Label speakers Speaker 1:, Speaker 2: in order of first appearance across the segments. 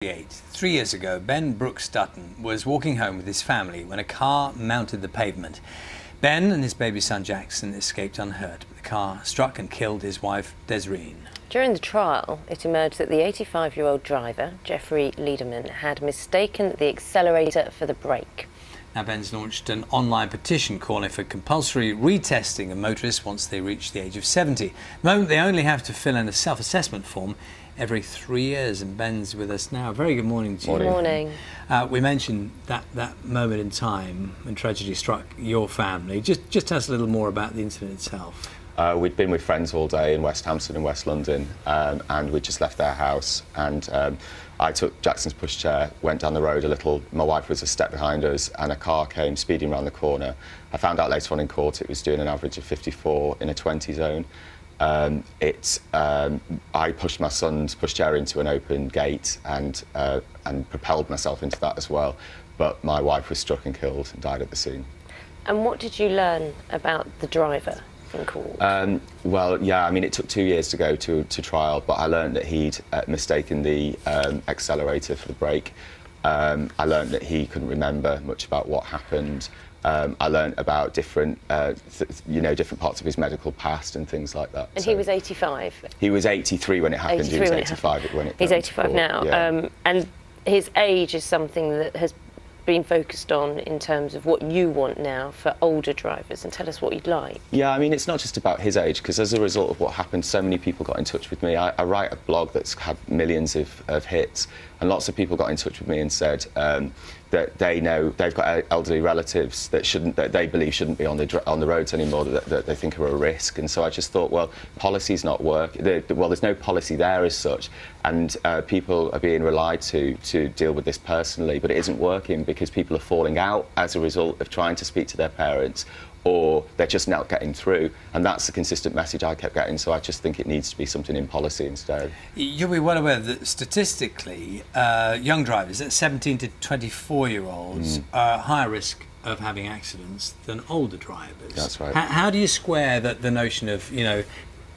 Speaker 1: 3 years ago, Ben Brooks-Dutton was walking home with his family when a car mounted the pavement. Ben and his baby son Jackson escaped unhurt. The car struck and killed his wife, Desireen.
Speaker 2: During the trial, it emerged that the 85-year-old driver, Jeffrey Lederman, had mistaken the accelerator for the brake.
Speaker 1: Now, Ben's launched an online petition calling for compulsory retesting of motorists once they reach the age of 70. At the moment, they only have to fill in a self-assessment form every 3 years, and Ben's with us now. Very good morning to you.
Speaker 2: Good morning.
Speaker 1: We mentioned that moment in time when tragedy struck your family. Just tell us a little more about the incident itself.
Speaker 3: We'd been with friends all day in West Hampstead and West London, and we'd just left their house, and I took Jackson's pushchair, went down the road a little. My wife was a step behind us, and a car came speeding around the corner. I found out later on in court it was doing an average of 54 in a 20 zone. I pushed my son's pushchair into an open gate and propelled myself into that as well. But my wife was struck and killed and died at the scene. And
Speaker 2: what did you learn about the driver in court?
Speaker 3: Well, yeah, I mean, it took 2 years to go to trial, but I learned that he'd mistaken the accelerator for the brake. I learned that he couldn't remember much about what happened. I learned about different parts of his medical past and things like that.
Speaker 2: And so he was 85?
Speaker 3: He was 83 when it happened. He was 85 when it
Speaker 2: He's 85 now.
Speaker 3: Yeah.
Speaker 2: And his age is something that has been focused on in terms of what you want now for older drivers, and tell us what you'd like.
Speaker 3: Yeah, I mean, it's not just about his age, because as a result of what happened, so many people got in touch with me. I write a blog that's had millions of hits, and lots of people got in touch with me and said that they know they've got elderly relatives that they believe shouldn't be on the roads anymore, that they think are a risk. And so I just thought, well, policy's not working. Well, there's no policy there as such, and people are being relied to deal with this personally, but it isn't working because people are falling out as a result of trying to speak to their parents, or they're just not getting through. And that's the consistent message I kept getting, so I just think it needs to be something in policy instead.
Speaker 1: You'll be well aware that statistically, young drivers, at 17 to 24-year-olds, are higher risk of having accidents than older drivers.
Speaker 3: That's right.
Speaker 1: How do you square the notion of,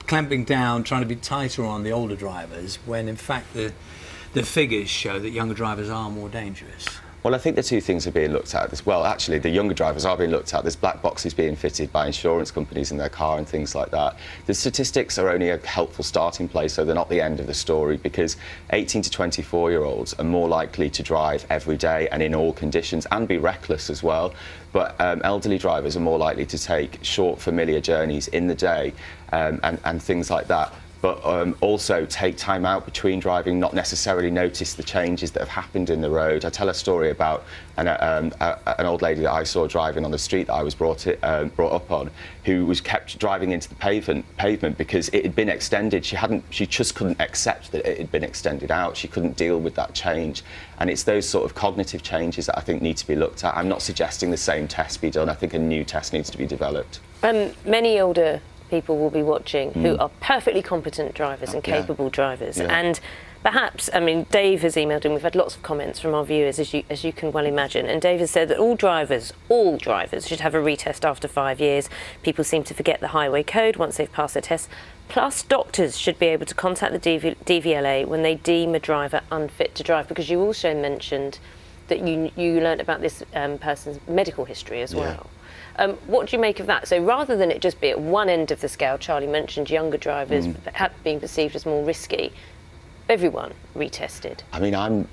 Speaker 1: clamping down, trying to be tighter on the older drivers, when in fact the figures show that younger drivers are more dangerous?
Speaker 3: Well, I think the two things are being looked at as well. Actually, the younger drivers are being looked at. There's black boxes being fitted by insurance companies in their car and things like that. The statistics are only a helpful starting place, so they're not the end of the story, because 18 to 24-year-olds are more likely to drive every day and in all conditions, and be reckless as well. But elderly drivers are more likely to take short, familiar journeys in the day and things like that. But also take time out between driving, not necessarily notice the changes that have happened in the road. I tell a story about an old lady that I saw driving on the street that I was brought up on, who was kept driving into the pavement because it had been extended. She just couldn't accept that it had been extended out. She couldn't deal with that change. And it's those sort of cognitive changes that I think need to be looked at. I'm not suggesting the same test be done. I think a new test needs to be developed.
Speaker 2: Many older people will be watching who are perfectly competent drivers and capable drivers, and perhaps, I mean, Dave has emailed in. We've had lots of comments from our viewers, as you can well imagine, and Dave has said that all drivers should have a retest after 5 years. People seem to forget the highway code once they've passed their test. Plus, doctors should be able to contact the DVLA when they deem a driver unfit to drive, because you also mentioned that you learnt about this person's medical history as well. What do you make of that? So rather than it just be at one end of the scale, Charlie mentioned younger drivers being perceived as more risky, everyone retested.
Speaker 3: I mean, I'm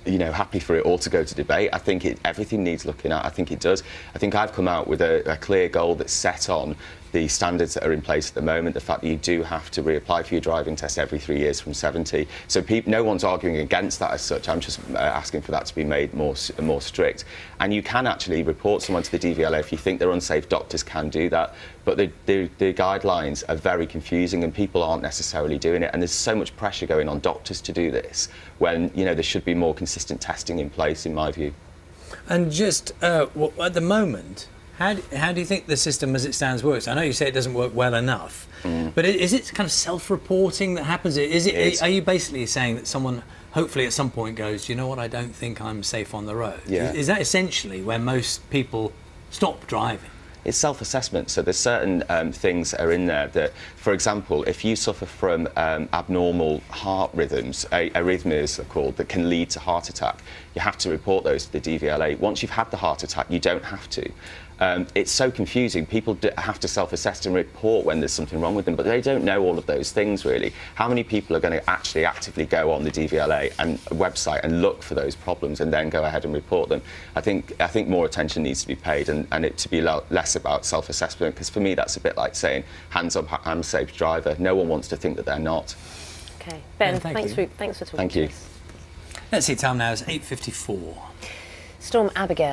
Speaker 3: happy for it all to go to debate. I think everything needs looking at. I think it does. I think I've come out with a clear goal that's set on the standards that are in place at the moment, the fact that you do have to reapply for your driving test every 3 years from 70. So no one's arguing against that as such. I'm just asking for that to be made more strict. And you can actually report someone to the DVLA if you think they're unsafe. Doctors can do that. But the guidelines are very confusing, and people aren't necessarily doing it. And there's so much pressure going on doctors to do this, when there should be more consistent testing in place, in my view.
Speaker 1: And just at the moment, how do you think the system as it stands works? I know you say it doesn't work well enough, but is it kind of self-reporting that happens? Are you basically saying that someone hopefully at some point goes, you know what, I don't think I'm safe on the road?
Speaker 3: Yeah.
Speaker 1: Is that essentially where most people stop driving?
Speaker 3: it's self-assessment. So there's certain things that are in there that, for example, if you suffer from abnormal heart rhythms, arrhythmias they're called, that can lead to heart attack, you have to report those to the DVLA. Once you've had the heart attack, you don't have to. It's so confusing. People have to self-assess and report when there's something wrong with them, but they don't know all of those things, really. How many people are going to actually actively go on the DVLA and website and look for those problems and then go ahead and report them? I think more attention needs to be paid, and it to be less about self-assessment, because for me that's a bit like saying hands up, I'm a safe driver. No one wants to think that they're not.
Speaker 2: Okay, Ben, thanks for talking
Speaker 3: Thank
Speaker 2: to
Speaker 3: you.
Speaker 2: us.
Speaker 1: Let's see, time now is 8:54.
Speaker 2: Storm Abigail.